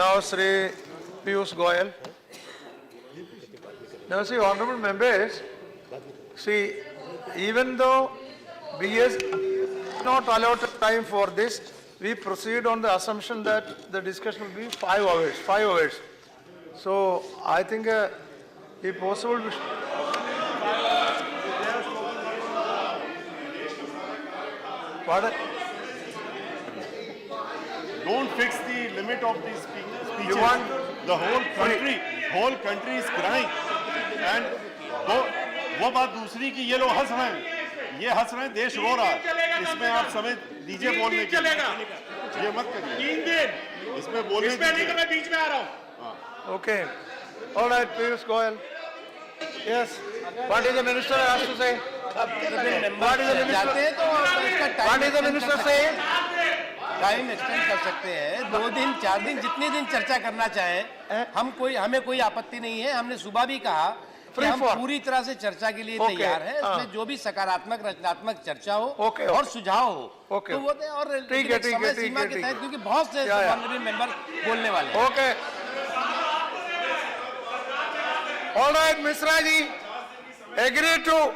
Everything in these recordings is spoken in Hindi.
Now, Sri Piyush Goyal. Now, see, honorable members, see, even though BS not allotted time for this, we proceed on the assumption that the discussion will be 5 hours. 5 hours. So, I think if possible, pardon? Don't fix the limit of these speeches. You want the whole country is crying. And वो बात दूसरी कि ये लोग हंस रहे हैं, ये हंस रहे हैं, देश रो रहा है, इसमें आप समय दीजिए बोलने के लिए, ये मत करिए 3 दिन इसमें बोलने नहीं तो मैं बीच में आ रहा हूँ. Okay. All right, Piyush Goyal. Yes. What is the minister has to say? What is the minister? What is the minister saying? Time extend कर सकते हैं 2 दिन 4 दिन जितने दिन चर्चा करना चाहें. हमें कोई आपत्ति नहीं है. हमने सुबह भी कहा कि हम पूरी तरह से चर्चा के लिए तैयार हैं. इसमें जो भी सकारात्मक रचनात्मक चर्चा हो और सुझाव हो तो वो और समय सीमा के तहत, क्योंकि बहुत से ऑनरेबल मेंबर बोलने वाले हैं. Okay. All right, Misra ji, agree to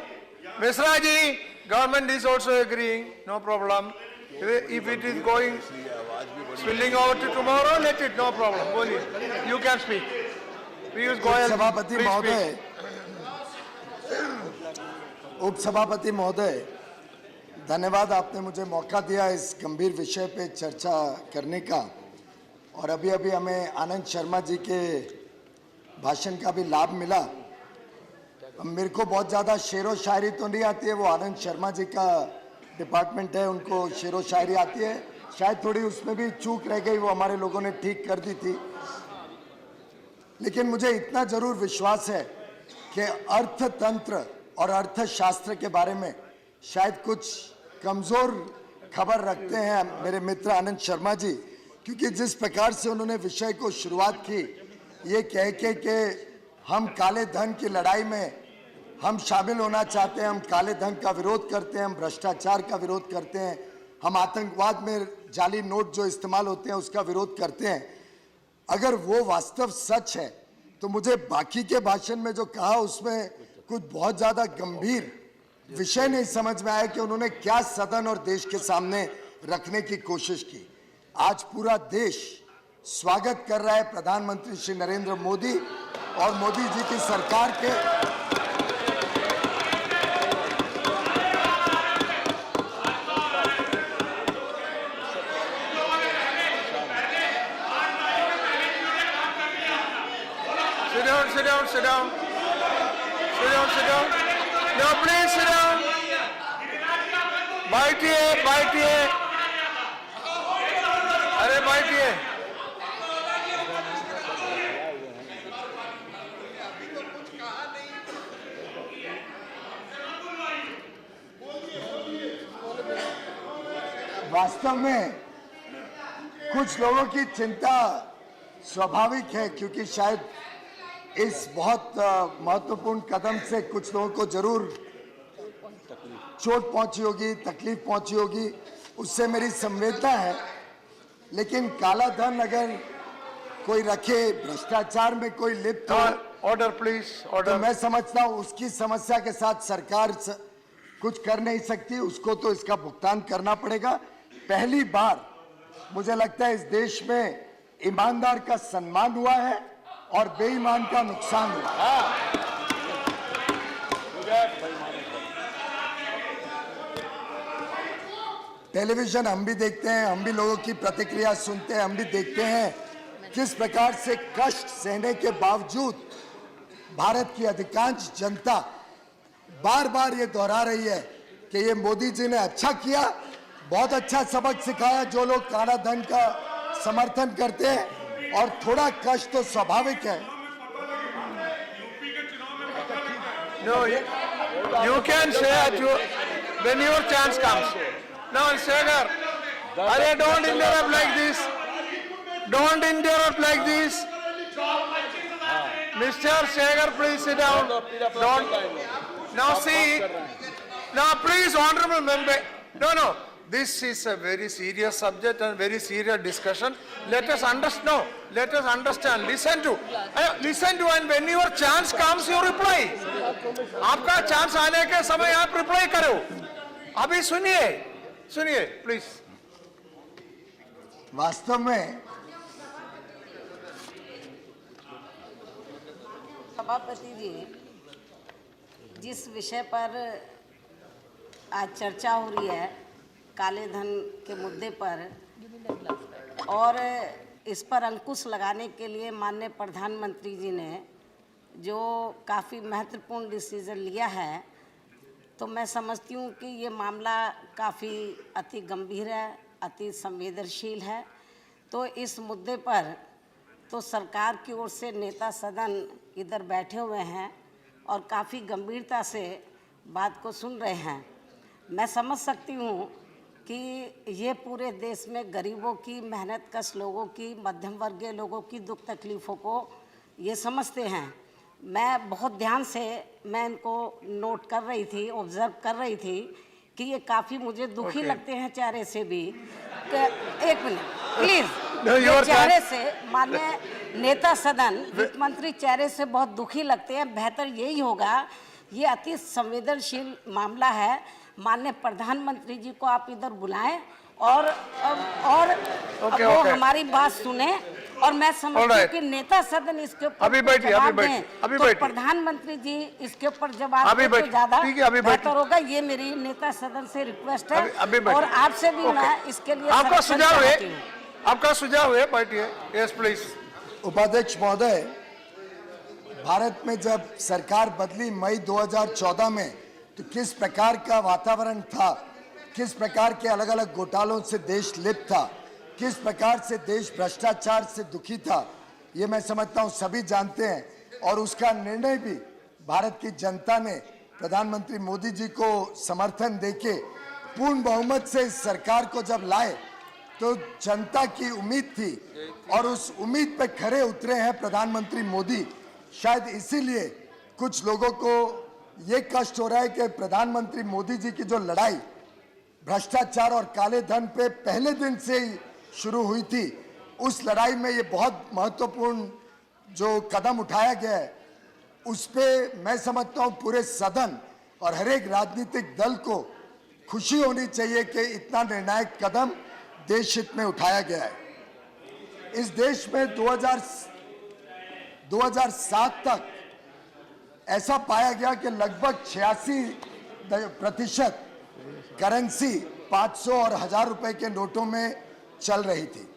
Misra ji. Government is also agreeing. No problem. If it is going spilling over to tomorrow, let it. No problem. बोलिए. You can speak. Piyush Goyal. सभापति महोदय, उपसभापति महोदय, धन्यवाद आपने मुझे मौका दिया इस गंभीर विषय पे चर्चा करने का. और अभी अभी हमें आनंद शर्मा जी के भाषण का भी लाभ मिला. मेरे को बहुत ज़्यादा शेरो शायरी तो नहीं आती है, वो आनंद शर्मा जी का डिपार्टमेंट है, उनको शेरो शायरी आती है. शायद थोड़ी उसमें भी चूक रह गई, वो हमारे लोगों ने ठीक कर दी थी. लेकिन मुझे इतना ज़रूर विश्वास है कि अर्थतंत्र और अर्थशास्त्र के बारे में शायद कुछ कमज़ोर खबर रखते हैं मेरे मित्र आनंद शर्मा जी, क्योंकि जिस प्रकार से उन्होंने विषय को शुरुआत की ये कह के कि हम काले धन की लड़ाई में हम शामिल होना चाहते हैं, हम काले धन का विरोध करते हैं, हम भ्रष्टाचार का विरोध करते हैं, हम आतंकवाद में जाली नोट जो इस्तेमाल होते हैं उसका विरोध करते हैं. अगर वो वास्तव सच है तो मुझे बाकी के भाषण में जो कहा उसमें कुछ बहुत ज़्यादा गंभीर विषय नहीं समझ में आया कि उन्होंने क्या सदन और देश के सामने रखने की कोशिश की. आज पूरा देश स्वागत कर रहा है प्रधानमंत्री श्री नरेंद्र मोदी और मोदी जी की सरकार के. Sit down. No, please sit down. बैठिए. अरे बैठिए. वास्तव में कुछ लोगों की चिंता स्वाभाविक है, क्योंकि शायद इस बहुत महत्वपूर्ण कदम से कुछ लोगों को जरूर चोट पहुंची होगी, तकलीफ पहुंची होगी, उससे मेरी संवेदना है. लेकिन काला धन अगर कोई रखे, भ्रष्टाचार में कोई लिप्त हो, ऑर्डर प्लीज, ऑर्डर. तो मैं समझता हूं उसकी समस्या के साथ सरकार कुछ कर नहीं सकती, उसको तो इसका भुगतान करना पड़ेगा. पहली बार मुझे लगता है इस देश में ईमानदार का सम्मान हुआ है और बेईमान का नुकसान हुआ. टेलीविजन हम भी देखते हैं, हम भी लोगों की प्रतिक्रिया सुनते हैं, हम भी देखते हैं किस प्रकार से कष्ट सहने के बावजूद भारत की अधिकांश जनता बार बार ये दोहरा रही है कि ये मोदी जी ने अच्छा किया, बहुत अच्छा सबक सिखाया. जो लोग काला धन का समर्थन करते हैं, और थोड़ा कष्ट तो स्वाभाविक है. No, you can say it when your chance comes. No, Shekhar, अरे don't interrupt like this. Don't interrupt like this. Mr. Shekhar, please sit down. Don't. Now see. Now please, honorable member. No. this is a very serious subject and very serious discussion. Let us understand. No, let us understand. Listen to, and when your chance comes, you reply. आपका chance आने के समय आप reply करो. अभी सुनिए, please. वास्तव में सभापति जी, जिस विषय पर आज चर्चा हो रही है, काले धन के मुद्दे पर, और इस पर अंकुश लगाने के लिए माननीय प्रधानमंत्री जी ने जो काफ़ी महत्वपूर्ण डिसीजन लिया है, तो मैं समझती हूँ कि ये मामला काफ़ी अति गंभीर है, अति संवेदनशील है। तो इस मुद्दे पर तो सरकार की ओर से नेता सदन इधर बैठे हुए हैं और काफ़ी गंभीरता से बात को सुन रहे हैं। मैं समझ सकती हूँ कि ये पूरे देश में गरीबों की, मेहनतकश लोगों की, मध्यम वर्गीय लोगों की दुख तकलीफ़ों को ये समझते हैं। मैं बहुत ध्यान से मैं इनको नोट कर रही थी, ऑब्जर्व कर रही थी कि ये काफ़ी मुझे दुखी लगते हैं चेहरे से भी। एक मिनट प्लीज़, चेहरे से माननीय नेता सदन वित्त मंत्री चेहरे से बहुत दुखी लगते हैं। बेहतर यही होगा, ये अति संवेदनशील मामला है, माननीय प्रधानमंत्री जी को आप इधर बुलाएं और वो हमारी बात सुने। और मैं समझती हूँ कि नेता सदन इसके ऊपर जवाब दें, तो प्रधानमंत्री जी इसके ऊपर जवाब दें तो ज़्यादा बेहतर होगा। ये मेरी नेता सदन से रिक्वेस्ट है और आपसे भी मैं इसके लिए आपका सुझाव है, बैठिए। Yes please. उपाध्यक्ष महोदय, भारत में जब सरकार बदली मई 2014 में, तो किस प्रकार का वातावरण था, किस प्रकार के अलग अलग घोटालों से देश लिप्त था, किस प्रकार से देश भ्रष्टाचार से दुखी था, ये मैं समझता हूँ सभी जानते हैं। और उसका निर्णय भी भारत की जनता ने प्रधानमंत्री मोदी जी को समर्थन देके पूर्ण बहुमत से इस सरकार को जब लाए, तो जनता की उम्मीद थी और उस उम्मीद पे खरे उतरे हैं प्रधानमंत्री मोदी। शायद इसीलिए कुछ लोगों को ये कष्ट हो रहा है कि प्रधानमंत्री मोदी जी की जो लड़ाई भ्रष्टाचार और काले धन पे पहले दिन से ही शुरू हुई थी, उस लड़ाई में ये बहुत महत्वपूर्ण जो कदम उठाया गया है, उस पे मैं समझता हूँ पूरे सदन और हर एक राजनीतिक दल को खुशी होनी चाहिए कि इतना निर्णायक कदम देश हित में उठाया गया है। इस देश में 2007 तक ऐसा पाया गया कि लगभग 86% करेंसी 500 और 1000 रुपए के नोटों में चल रही थी।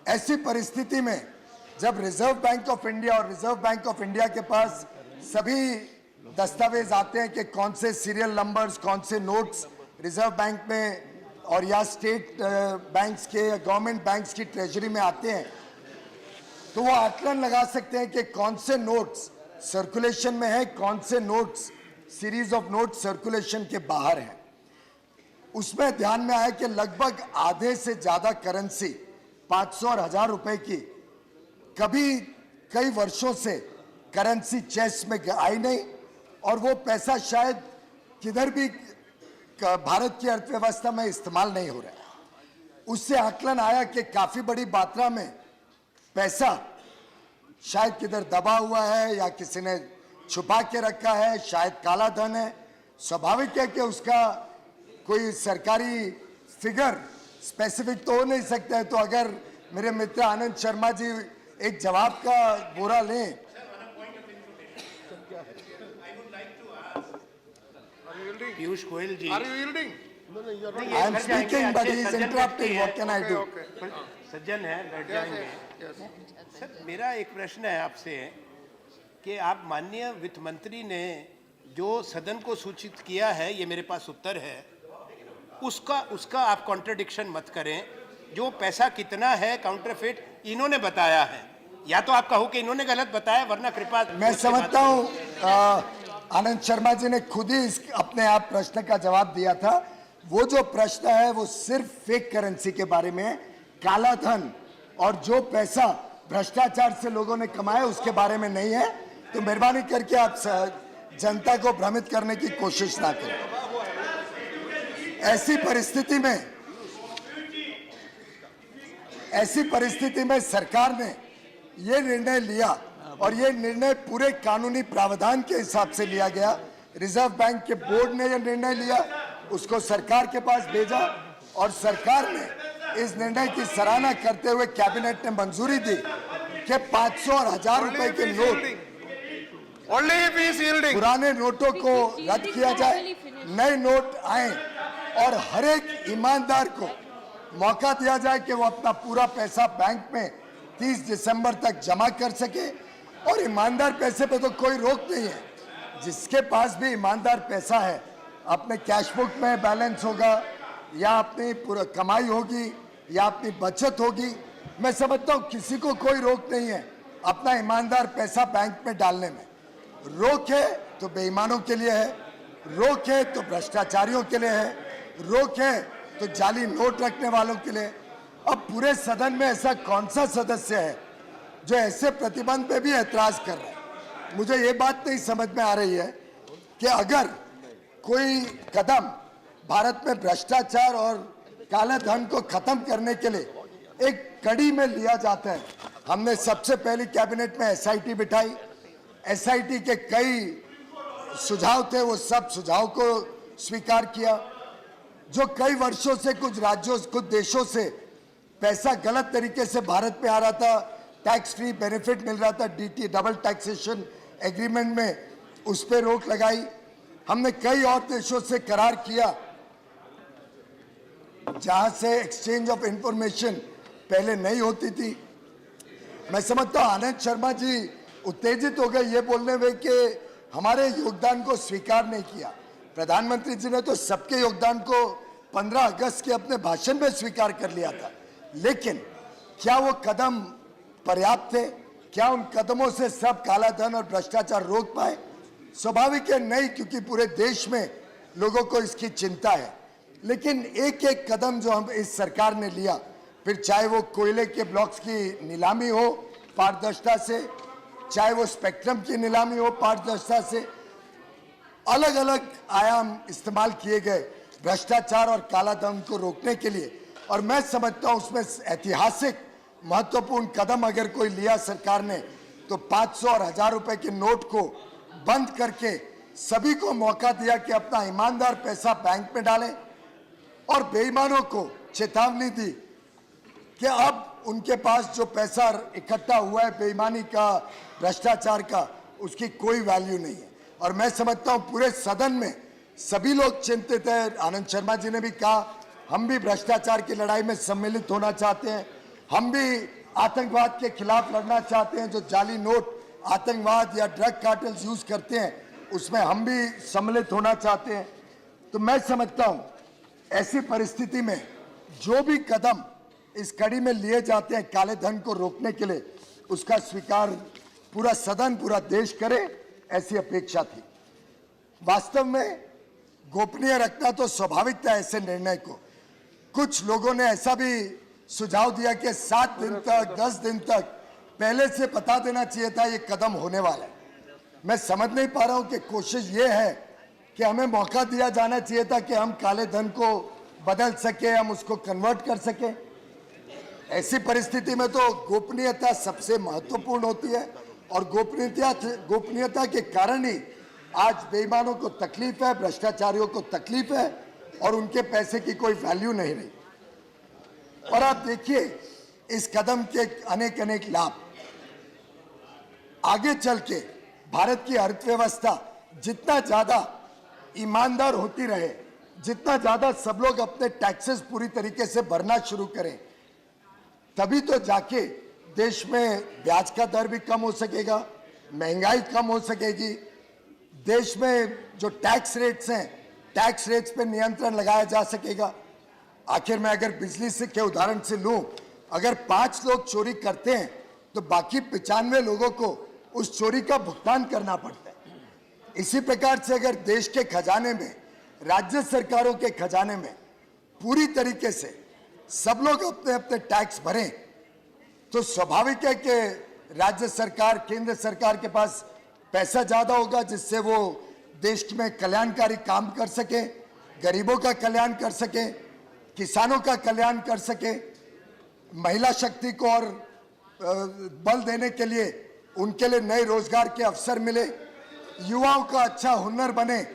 ऐसी परिस्थिति में जब रिजर्व बैंक ऑफ इंडिया और रिजर्व बैंक ऑफ इंडिया के पास सभी दस्तावेज आते हैं कि कौन से सीरियल नंबर्स, कौन से नोट्स रिजर्व बैंक में और या स्टेट बैंक्स के या गवर्नमेंट बैंक्स की ट्रेजरी में आते हैं, तो वो आकलन लगा सकते हैं कि कौन से नोट्स सर्कुलेशन में है, कौन से notes series of note circulation के बाहर हैं। उसमें ध्यान में आया कि लगभग आधे से ज्यादा करेंसी 500 और 1000 रुपए की कभी कई वर्षों से करेंसी चेस्ट में आई नहीं, और वो पैसा शायद किधर भी भारत की अर्थव्यवस्था में इस्तेमाल नहीं हो रहा है। उससे आकलन आया कि काफी बड़ी मात्रा में पैसा शायद किधर दबा हुआ है या किसी ने छुपा के रखा है, शायद काला धन है। स्वाभाविक है कि उसका कोई सरकारी फिगर स्पेसिफिक तो हो नहीं सकता है। तो अगर मेरे मित्र आनंद शर्मा जी एक जवाब का बोरा लें। पीयूष गोयल जी, Are you yielding? I am speaking but he is interrupting. What can I do? सज्जन है, बैठ जाएंगे। सर, मेरा एक प्रश्न है आपसे कि आप माननीय वित्त मंत्री ने जो सदन को सूचित किया है, ये मेरे पास उत्तर है, उसका आप कॉन्ट्रडिक्शन मत करें। जो पैसा कितना है काउंटरफेट इन्होंने बताया है, या तो आप कहो कि इन्होंने गलत बताया, वरना कृपया। मैं समझता हूँ आनंद शर्मा जी ने खुद ही अपने आप प्रश्न का जवाब दिया था। वो जो प्रश्न है वो सिर्फ फेक करेंसी के बारे में है, काला धन और जो पैसा भ्रष्टाचार से लोगों ने कमाया उसके बारे में नहीं है। तो मेहरबानी करके आप जनता को भ्रमित करने की कोशिश ना करें। ऐसी परिस्थिति में सरकार ने ये निर्णय लिया और ये निर्णय पूरे कानूनी प्रावधान के हिसाब से लिया गया। रिजर्व बैंक के बोर्ड ने यह निर्णय लिया, उसको सरकार के पास भेजा और सरकार ने इस निर्णय की सराहना करते हुए कैबिनेट ने मंजूरी दी कि 500 और 1000 रुपए के note, Only if he is yielding. पुराने नोटों को रद्द किया जाए, नए नोट आए और हर एक ईमानदार को मौका दिया जाए कि वो अपना पूरा पैसा बैंक में 30 दिसंबर तक जमा कर सके। और ईमानदार पैसे पे तो कोई रोक नहीं है, जिसके पास भी ईमानदार पैसा है, अपने कैश बुक में बैलेंस होगा या अपनी पूरा कमाई होगी या अपनी बचत होगी, मैं समझता हूँ किसी को कोई रोक नहीं है अपना ईमानदार पैसा बैंक में डालने में। रोक है तो बेईमानों के लिए है, रोक है तो भ्रष्टाचारियों के लिए है, रोक है तो जाली नोट रखने वालों के लिए। अब पूरे सदन में ऐसा कौन सा सदस्य है जो ऐसे प्रतिबंध पे भी ऐतराज कर रहा है? मुझे ये बात नहीं समझ में आ रही है कि अगर कोई कदम भारत में भ्रष्टाचार और काले धन को खत्म करने के लिए एक कड़ी में लिया जाता है। हमने सबसे पहले कैबिनेट में एसआईटी बिठाई, एसआईटी के कई सुझाव थे, वो सब सुझाव को स्वीकार किया। जो कई वर्षों से कुछ राज्यों, कुछ देशों से पैसा गलत तरीके से भारत में आ रहा था, टैक्स फ्री बेनिफिट मिल रहा था, डीटी डबल टैक्सेशन एग्रीमेंट में, उस पर रोक लगाई। हमने कई और देशों से करार किया जहां से एक्सचेंज ऑफ इंफॉर्मेशन पहले नहीं होती थी। मैं समझता हूं आनंद शर्मा जी उत्तेजित हो गए ये बोलने में कि हमारे योगदान को स्वीकार नहीं किया। प्रधानमंत्री जी ने तो सबके योगदान को 15 अगस्त के अपने भाषण में स्वीकार कर लिया था, लेकिन क्या वो कदम पर्याप्त थे? क्या उन कदमों से सब काला धन और भ्रष्टाचार रोक पाए? स्वाभाविक है नहीं, क्योंकि पूरे देश में लोगों को इसकी चिंता है। लेकिन एक एक कदम जो हम इस सरकार ने लिया, फिर चाहे वो कोयले के ब्लॉक्स की नीलामी हो पारदर्शिता से, चाहे वो स्पेक्ट्रम की नीलामी हो पारदर्शिता से, अलग अलग आयाम इस्तेमाल किए गए भ्रष्टाचार और काला धन को रोकने के लिए। और मैं समझता हूं उसमें ऐतिहासिक महत्वपूर्ण कदम अगर कोई लिया सरकार ने, तो 500 और 1000 रुपए के नोट को बंद करके सभी को मौका दिया कि अपना ईमानदार पैसा बैंक में डालें, और बेईमानों को चेतावनी दी कि अब उनके पास जो पैसा इकट्ठा हुआ है बेईमानी का, भ्रष्टाचार का, उसकी कोई वैल्यू नहीं है। और मैं समझता हूं पूरे सदन में सभी लोग चिंतित हैं। आनंद शर्मा जी ने भी कहा हम भी भ्रष्टाचार की लड़ाई में सम्मिलित होना चाहते हैं, हम भी आतंकवाद के खिलाफ लड़ना चाहते हैं। जो जाली नोट आतंकवाद या ड्रग कार्टेल्स यूज करते हैं उसमें हम भी सम्मिलित होना चाहते हैं। तो मैं समझता हूं ऐसी परिस्थिति में जो भी कदम इस कड़ी में लिए जाते हैं काले धन को रोकने के लिए, उसका स्वीकार पूरा सदन, पूरा देश करे, ऐसी अपेक्षा थी। वास्तव में गोपनीय रखना तो स्वाभाविक था ऐसे निर्णय को। कुछ लोगों ने ऐसा भी सुझाव दिया कि 7 दिन तक, 10 दिन तक पहले से बता देना चाहिए था ये कदम होने वाला है। मैं समझ नहीं पा रहा हूं कि कोशिश ये है कि हमें मौका दिया जाना चाहिए था कि हम काले धन को बदल सके, हम उसको कन्वर्ट कर सके। ऐसी परिस्थिति में तो गोपनीयता सबसे महत्वपूर्ण होती है, और गोपनीयता के कारण ही आज बेईमानों को तकलीफ है, भ्रष्टाचारियों को तकलीफ है, और उनके पैसे की कोई वैल्यू नहीं रही। और आप देखिए इस कदम के अनेक अनेक लाभ। आगे चल के भारत की अर्थव्यवस्था जितना ज्यादा ईमानदार होती रहे, जितना ज्यादा सब लोग अपने टैक्सेस पूरी तरीके से भरना शुरू करें, तभी तो जाके देश में ब्याज का दर भी कम हो सकेगा, महंगाई कम हो सकेगी, देश में जो टैक्स रेट्स हैं, टैक्स रेट्स पे नियंत्रण लगाया जा सकेगा। आखिर मैं अगर बिजली से के उदाहरण से लूं, अगर 5 लोग चोरी करते हैं तो बाकी 95 लोगों को उस चोरी का भुगतान करना पड़ता है। इसी प्रकार से अगर देश के खजाने में, राज्य सरकारों के खजाने में पूरी तरीके से सब लोग अपने अपने टैक्स भरें, तो स्वाभाविक है कि राज्य सरकार, केंद्र सरकार के पास पैसा ज्यादा होगा, जिससे वो देश में कल्याणकारी काम कर सके, गरीबों का कल्याण कर सके, किसानों का कल्याण कर सके, महिला शक्ति को और बल देने के लिए उनके लिए नए रोजगार के अवसर मिले, युवाओं का अच्छा हुनर बने,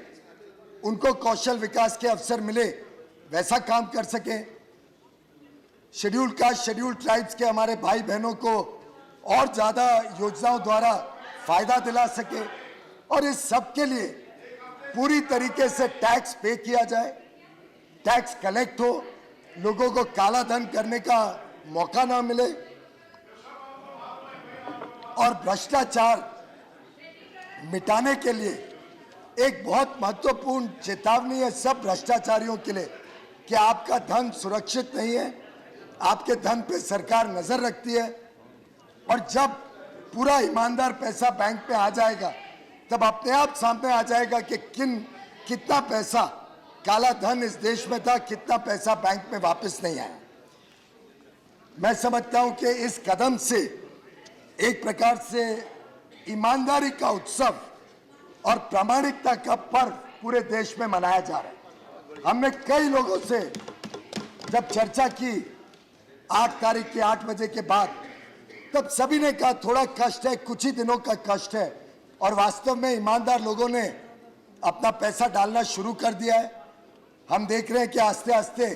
उनको कौशल विकास के अवसर मिले, वैसा काम कर सके। शेड्यूल कास्ट, शेड्यूल ट्राइब्स के हमारे भाई बहनों को और ज्यादा योजनाओं द्वारा फायदा दिला सके और इस सब के लिए पूरी तरीके से टैक्स पे किया जाए, टैक्स कलेक्ट हो, लोगों को काला धन करने का मौका ना मिले और भ्रष्टाचार मिटाने के लिए एक बहुत महत्वपूर्ण चेतावनी है सब भ्रष्टाचारियों के लिए कि आपका धन सुरक्षित नहीं है, आपके धन पे सरकार नजर रखती है और जब पूरा ईमानदार पैसा बैंक में आ जाएगा तब अपने आप सामने आ जाएगा कि कितना पैसा काला धन इस देश में था, कितना पैसा बैंक में वापस नहीं आया। मैं समझता हूं कि इस कदम से एक प्रकार से ईमानदारी का उत्सव और प्रामाणिकता का पर्व पूरे देश में मनाया जा रहा है। हमने कई लोगों से जब चर्चा की 8 तारीख के 8 बजे के बाद, तब सभी ने कहा थोड़ा कष्ट है, कुछ ही दिनों का कष्ट है और वास्तव में ईमानदार लोगों ने अपना पैसा डालना शुरू कर दिया है। हम देख रहे हैं कि आस्ते आस्ते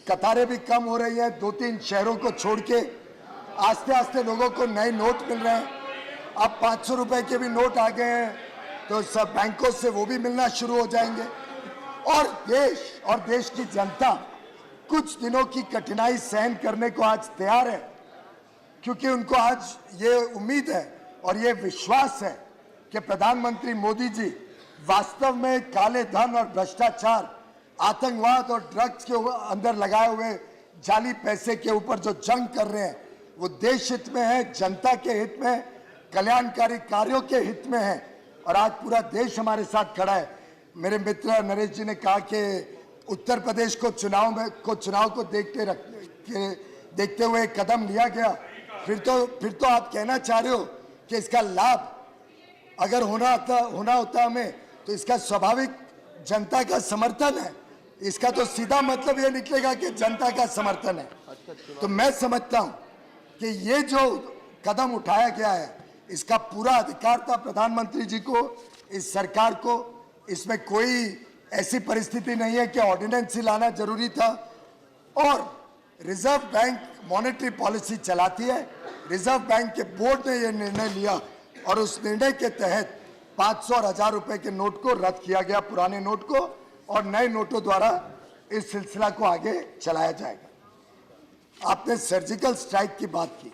कतारें भी कम हो रही हैं, 2-3 शहरों को छोड़ के आस्ते आस्ते लोगों को नए नोट मिल रहे हैं। अब 500 रुपए के भी नोट आ गए हैं तो सब बैंकों से वो भी मिलना शुरू हो जाएंगे और देश की जनता कुछ दिनों की कठिनाई सहन करने को आज तैयार है, क्योंकि उनको आज ये उम्मीद है और ये विश्वास है कि प्रधानमंत्री मोदी जी वास्तव में काले धन और भ्रष्टाचार, आतंकवाद और ड्रग्स के अंदर लगाए हुए जाली पैसे के ऊपर जो जंग कर रहे हैं वो देश हित में है, जनता के हित में, कल्याणकारी कार्यों के हित में है और आज पूरा देश हमारे साथ खड़ा है। मेरे मित्र नरेश जी ने कहा कि उत्तर प्रदेश को चुनाव को देखते हुए कदम लिया गया। फिर तो आप कहना चाह रहे हो कि इसका लाभ अगर होना होता हमें तो इसका स्वाभाविक जनता का समर्थन है, इसका तो सीधा मतलब ये निकलेगा कि जनता का समर्थन है। तो मैं समझता हूं कि ये जो कदम उठाया गया है इसका पूरा अधिकार था प्रधानमंत्री जी को, इस सरकार को। इसमें कोई ऐसी परिस्थिति नहीं है कि ऑर्डिनेंस ही लाना जरूरी था और रिजर्व बैंक मॉनेटरी पॉलिसी चलाती है। रिजर्व बैंक के बोर्ड ने यह निर्णय लिया और उस निर्णय के तहत 500 और 1000 रुपए के नोट को रद्द किया गया, पुराने नोट को, और नए नोटों द्वारा इस सिलसिला को आगे चलाया जाएगा। आपने सर्जिकल स्ट्राइक की बात की,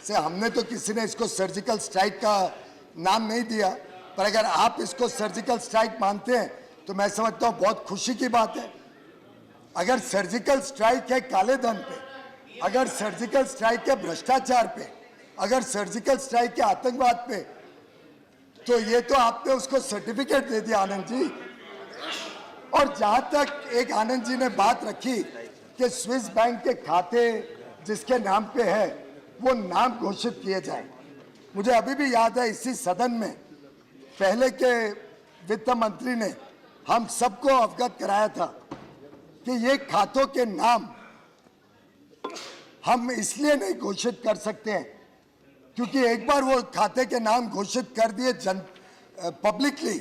से हमने तो किसी ने इसको सर्जिकल स्ट्राइक का नाम नहीं दिया, पर अगर आप इसको सर्जिकल स्ट्राइक मानते हैं तो मैं समझता हूं बहुत खुशी की बात है। अगर सर्जिकल स्ट्राइक है काले धन पे, अगर सर्जिकल स्ट्राइक है भ्रष्टाचार पे, अगर सर्जिकल स्ट्राइक है आतंकवाद पे, तो ये तो आपने उसको सर्टिफिकेट दे दिया आनंद जी। और जहां तक एक आनंद जी ने बात रखी कि स्विस बैंक के खाते जिसके नाम पे है वो नाम घोषित किए जाए, मुझे अभी भी याद है इसी सदन में पहले के वित्त मंत्री ने हम सबको अवगत कराया था कि ये खातों के नाम हम इसलिए नहीं घोषित कर सकते हैं क्योंकि एक बार वो खाते के नाम घोषित कर दिए पब्लिकली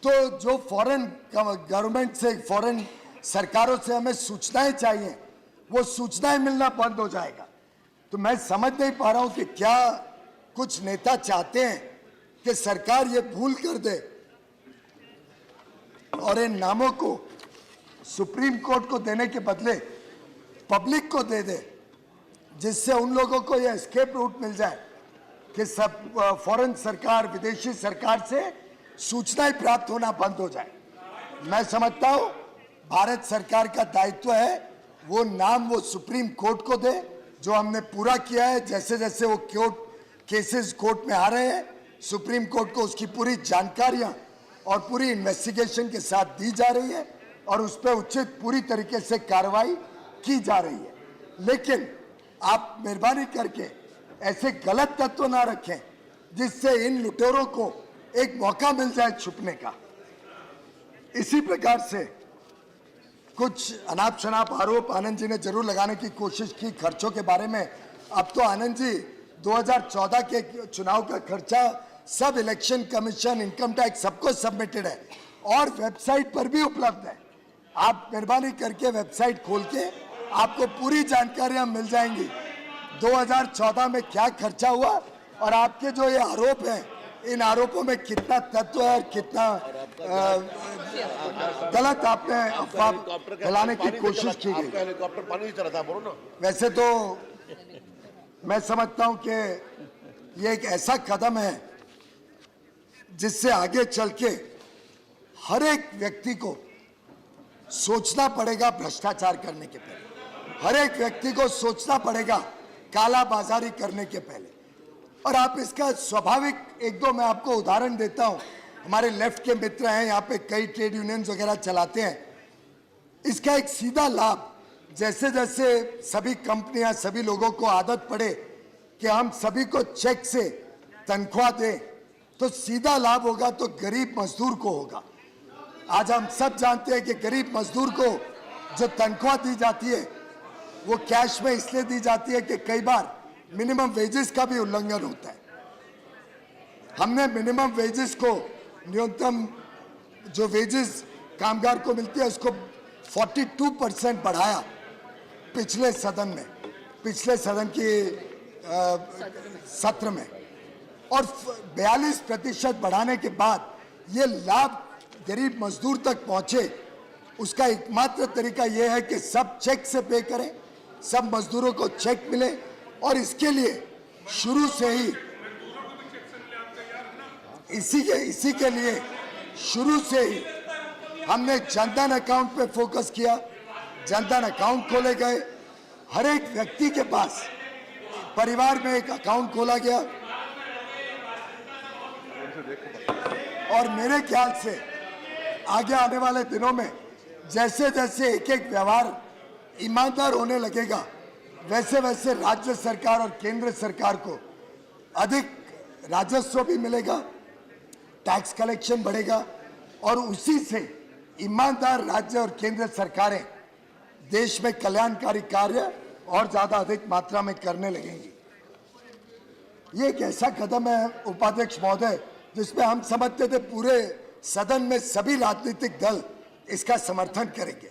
तो जो फॉरेन गवर्नमेंट से, फॉरेन सरकारों से हमें सूचनाएं चाहिए, वो सूचनाएं मिलना बंद हो जाएगा। तो मैं समझ नहीं पा रहा हूं कि क्या कुछ नेता चाहते हैं कि सरकार ये भूल कर दे और इन नामों को सुप्रीम कोर्ट को देने के बदले पब्लिक को दे दे, जिससे उन लोगों को यह एस्केप रूट मिल जाए कि सब फॉरेन सरकार, विदेशी सरकार से सूचनाएं प्राप्त होना बंद हो जाए। मैं समझता हूं भारत सरकार का दायित्व है वो नाम वो सुप्रीम कोर्ट को दे, जो हमने पूरा किया है। जैसे जैसे वो केसेस कोर्ट में आ रहे हैं, सुप्रीम कोर्ट को उसकी पूरी जानकारियां और पूरी इन्वेस्टिगेशन के साथ दी जा रही है और उस पर उचित पूरी तरीके से कार्रवाई की जा रही है। लेकिन आप मेहरबानी करके ऐसे गलत तत्व ना रखें जिससे इन लुटेरों को एक मौका मिल जाए छुपने का। इसी प्रकार से कुछ अनाप शनाप आरोप आनंद जी ने जरूर लगाने की कोशिश की खर्चों के बारे में। अब तो आनंद जी 2014 के चुनाव का खर्चा सब इलेक्शन कमीशन, इनकम टैक्स सबको सबमिटेड है और वेबसाइट पर भी उपलब्ध है। आप मेहरबानी करके वेबसाइट खोल के आपको पूरी जानकारियां मिल जाएंगी 2014 में क्या खर्चा हुआ और आपके जो ये आरोप हैं इन आरोपों में कितना तत्व है और कितना गलत आपने अफवाह फैलाने की कोशिश की गई। हेलीकॉप्टर पानी नहीं चला था, बोलो ना। वैसे तो मैं समझता हूं कि ये एक ऐसा कदम है जिससे आगे चल के हर एक व्यक्ति को सोचना पड़ेगा भ्रष्टाचार करने के पहले, हर एक व्यक्ति को सोचना पड़ेगा काला बाजारी करने के पहले। और आप इसका स्वाभाविक एक दो मैं आपको उदाहरण देता हूं। हमारे लेफ्ट के मित्र हैं यहाँ पे, कई ट्रेड यूनियंस वगैरह चलाते हैं। इसका एक सीधा लाभ, जैसे जैसे सभी कंपनियां, सभी लोगों को आदत पड़े कि हम सभी को चेक से तनख्वाह दें, तो सीधा लाभ होगा तो गरीब मजदूर को होगा। आज हम सब जानते हैं कि गरीब मजदूर को जो तनख्वाह दी जाती है वो कैश में इसलिए दी जाती है कि कई बार मिनिमम वेजेस का भी उल्लंघन होता है। हमने मिनिमम वेजेस को, न्यूनतम जो वेजेस कामगार को मिलती है उसको 42% बढ़ाया पिछले सदन की सत्र में, और 42% बढ़ाने के बाद ये लाभ गरीब मजदूर तक पहुंचे। उसका एकमात्र तरीका यह है कि सब चेक से पे करें, सब मजदूरों को चेक मिले। और इसके लिए शुरू से ही इसी के लिए शुरू से ही हमने जनधन अकाउंट पे फोकस किया। जनधन अकाउंट खोले गए, हर एक व्यक्ति के पास परिवार में एक अकाउंट खोला गया। और मेरे ख्याल से आगे आने वाले दिनों में जैसे जैसे एक एक व्यवहार ईमानदार होने लगेगा, वैसे वैसे राज्य सरकार और केंद्र सरकार को अधिक राजस्व भी मिलेगा, टैक्स कलेक्शन बढ़ेगा और उसी से ईमानदार राज्य और केंद्र सरकारें देश में कल्याणकारी कार्य और ज्यादा अधिक मात्रा में करने लगेंगी। ये एक ऐसा कदम है उपाध्यक्ष महोदय जिसमें हम समझते थे पूरे सदन में सभी राजनीतिक दल इसका समर्थन करेंगे।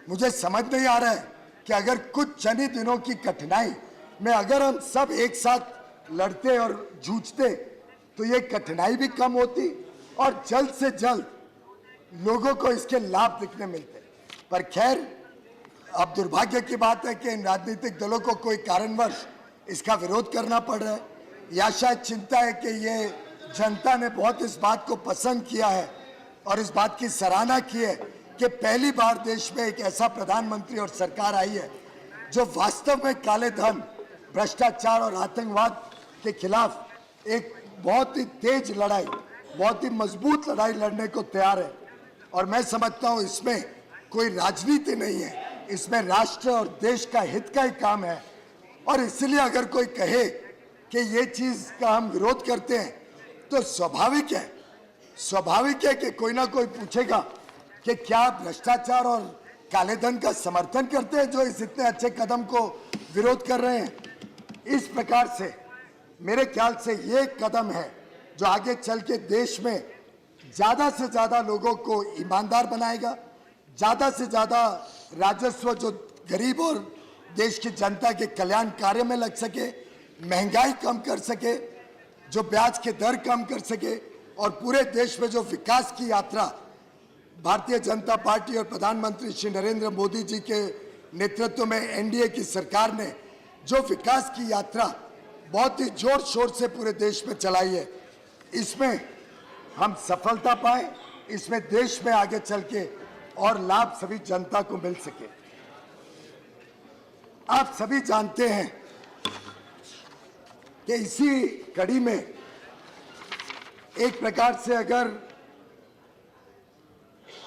मुझे समझ नहीं आ रहा है कि अगर कुछ चंद ही दिनों की कठिनाई में अगर हम सब एक साथ लड़ते और जूझते तो ये कठिनाई भी कम होती और जल्द से जल्द लोगों को इसके लाभ दिखने मिलते। पर खैर, अब दुर्भाग्य की बात है कि इन राजनीतिक दलों को कोई कारणवश इसका विरोध करना पड़ रहा है, या शायद चिंता है कि ये जनता ने बहुत इस बात को पसंद किया है और इस बात की सराहना की है कि पहली बार देश में एक ऐसा प्रधानमंत्री और सरकार आई है जो वास्तव में काले धन, भ्रष्टाचार और आतंकवाद के खिलाफ एक बहुत ही तेज लड़ाई, बहुत ही मजबूत लड़ाई लड़ने को तैयार है। और मैं समझता हूं इसमें कोई राजनीति नहीं है, इसमें राष्ट्र और देश का हित का ही काम है। और इसलिए अगर कोई कहे कि ये चीज का हम विरोध करते हैं तो स्वाभाविक है कि कोई ना कोई पूछेगा कि क्या भ्रष्टाचार और काले धन का समर्थन करते हैं जो इस इतने अच्छे कदम को विरोध कर रहे हैं। इस प्रकार से मेरे ख्याल से ये कदम है जो आगे चल के देश में ज्यादा से ज्यादा लोगों को ईमानदार बनाएगा, ज्यादा से ज्यादा राजस्व जो गरीब और देश की जनता के कल्याण कार्य में लग सके, महंगाई कम कर सके, जो ब्याज के दर कम कर सके और पूरे देश में जो विकास की यात्रा भारतीय जनता पार्टी और प्रधानमंत्री श्री नरेंद्र मोदी जी के नेतृत्व में एनडीए की सरकार ने जो विकास की यात्रा बहुत ही जोर शोर से पूरे देश में चलाई है, इसमें हम सफलता पाए, इसमें देश में आगे चल के और लाभ सभी जनता को मिल सके। आप सभी जानते हैं कि इसी कड़ी में एक प्रकार से अगर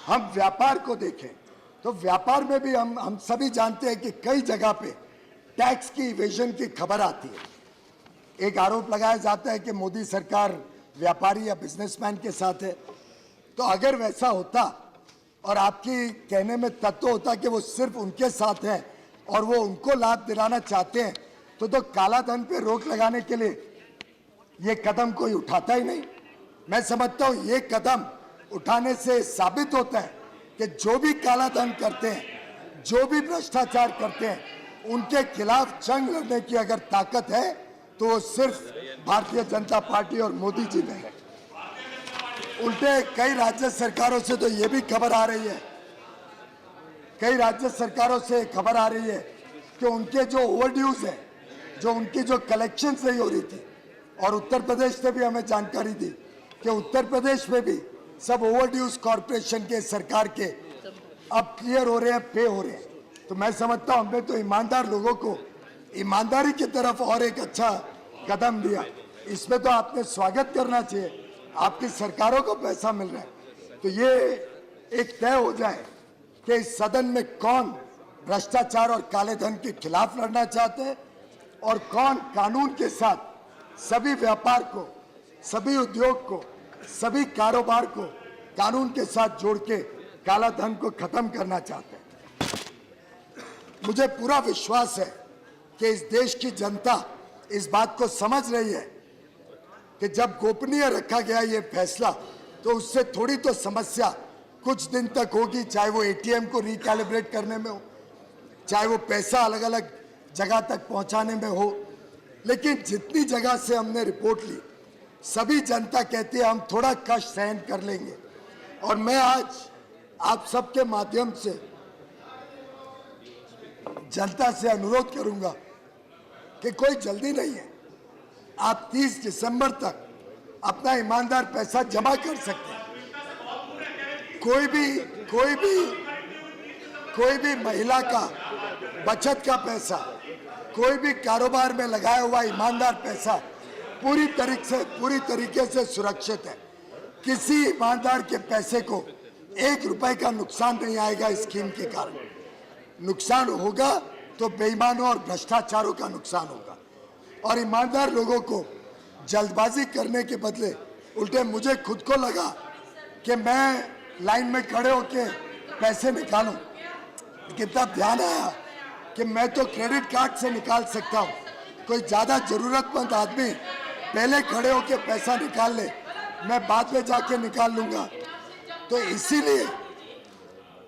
हम व्यापार को देखें तो व्यापार में भी हम सभी जानते हैं कि कई जगह पे टैक्स की इवेजन की खबर आती है। एक आरोप लगाया जाता है कि मोदी सरकार व्यापारी या बिजनेसमैन के साथ है। तो अगर वैसा होता और आपकी कहने में तत्व होता कि वो सिर्फ उनके साथ हैं और वो उनको लाभ दिलाना चाहते हैं, तो काला धन पे रोक लगाने के लिए ये कदम कोई उठाता ही नहीं। मैं समझता हूँ ये कदम उठाने से साबित होता है कि जो भी काला धन करते हैं, जो भी भ्रष्टाचार करते हैं, उनके खिलाफ जंग लड़ने की अगर ताकत है तो वो सिर्फ भारतीय जनता पार्टी और मोदी जी में है। उल्टे कई राज्य सरकारों से तो ये भी खबर आ रही है, कई राज्य सरकारों से खबर आ रही है कि उनके जो ओवरड्यूज है, जो उनकी जो कलेक्शन नहीं हो रही थी, और उत्तर प्रदेश से भी हमें जानकारी दी कि उत्तर प्रदेश में भी सब ओवरड्यूज कॉरपोरेशन के सरकार के अब क्लियर हो रहे हैं, पे हो रहे हैं। तो मैं समझता हूं हमने तो ईमानदार लोगों को ईमानदारी की तरफ और एक अच्छा कदम दिया, इसमें तो आपने स्वागत करना चाहिए। आपकी सरकारों को पैसा मिल रहा है तो ये एक तय हो जाए कि इस सदन में कौन भ्रष्टाचार और काले धन के खिलाफ लड़ना चाहते हैं और कौन कानून के साथ सभी व्यापार को, सभी उद्योग को, सभी कारोबार को कानून के साथ जोड़ के काला धन को खत्म करना चाहते हैं। मुझे पूरा विश्वास है कि इस देश की जनता इस बात को समझ रही है कि जब गोपनीय रखा गया ये फैसला तो उससे थोड़ी तो समस्या कुछ दिन तक होगी, चाहे वो एटीएम को रिकैलिब्रेट करने में हो, चाहे वो पैसा अलग अलग जगह तक पहुंचाने में हो। लेकिन जितनी जगह से हमने रिपोर्ट ली, सभी जनता कहती है हम थोड़ा कष्ट सहन कर लेंगे। और मैं आज आप सबके माध्यम से जनता से अनुरोध करूंगा कि कोई जल्दी नहीं है, आप 30 दिसंबर तक अपना ईमानदार पैसा जमा कर सकते हैं। कोई भी महिला का बचत का पैसा, कोई भी कारोबार में लगाया हुआ ईमानदार पैसा पूरी तरीके से सुरक्षित है। किसी ईमानदार के पैसे को 1 रुपए का नुकसान नहीं आएगा इस स्कीम के कारण। नुकसान होगा तो बेईमानों और भ्रष्टाचारों का नुकसान होगा। और ईमानदार लोगों को जल्दबाजी करने के बदले उल्टे मुझे खुद को लगा कि मैं लाइन में खड़े होके पैसे निकालूं, लेकिन तब ध्यान आया कि मैं तो क्रेडिट कार्ड से निकाल सकता हूं, कोई ज्यादा जरूरतमंद आदमी पहले खड़े होके पैसा निकाल ले, मैं बाद में जाके निकाल लूंगा। तो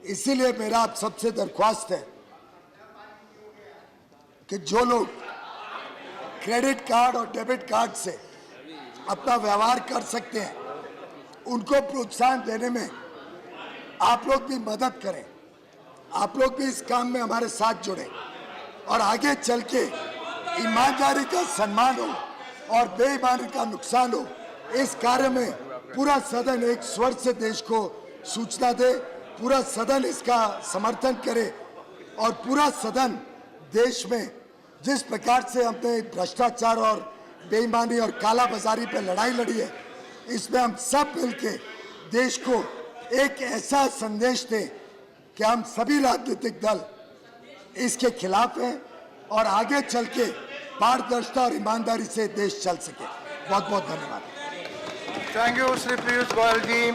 इसीलिए मेरा आप सबसे दरख्वास्त है कि जो लोग क्रेडिट कार्ड और डेबिट कार्ड से अपना व्यवहार कर सकते हैं, उनको प्रोत्साहन देने में आप लोग भी मदद करें, आप लोग भी इस काम में हमारे साथ जुड़े और आगे चल के ईमानदारी का सम्मान हो और बेईमानी का नुकसान हो। इस कार्य में पूरा सदन एक स्वर से देश को सूचना दे, पूरा सदन इसका समर्थन करे और पूरा सदन देश में जिस प्रकार से हमने भ्रष्टाचार और बेईमानी और काला बाजारी पे लड़ाई लड़ी है, इसमें हम सब मिलके देश को एक ऐसा संदेश दें कि हम सभी राजनीतिक दल इसके खिलाफ हैं और आगे चल के पारदर्शिता और ईमानदारी से देश चल सके। बहुत बहुत धन्यवाद। Thank you, Shri Piyush Goyal ji.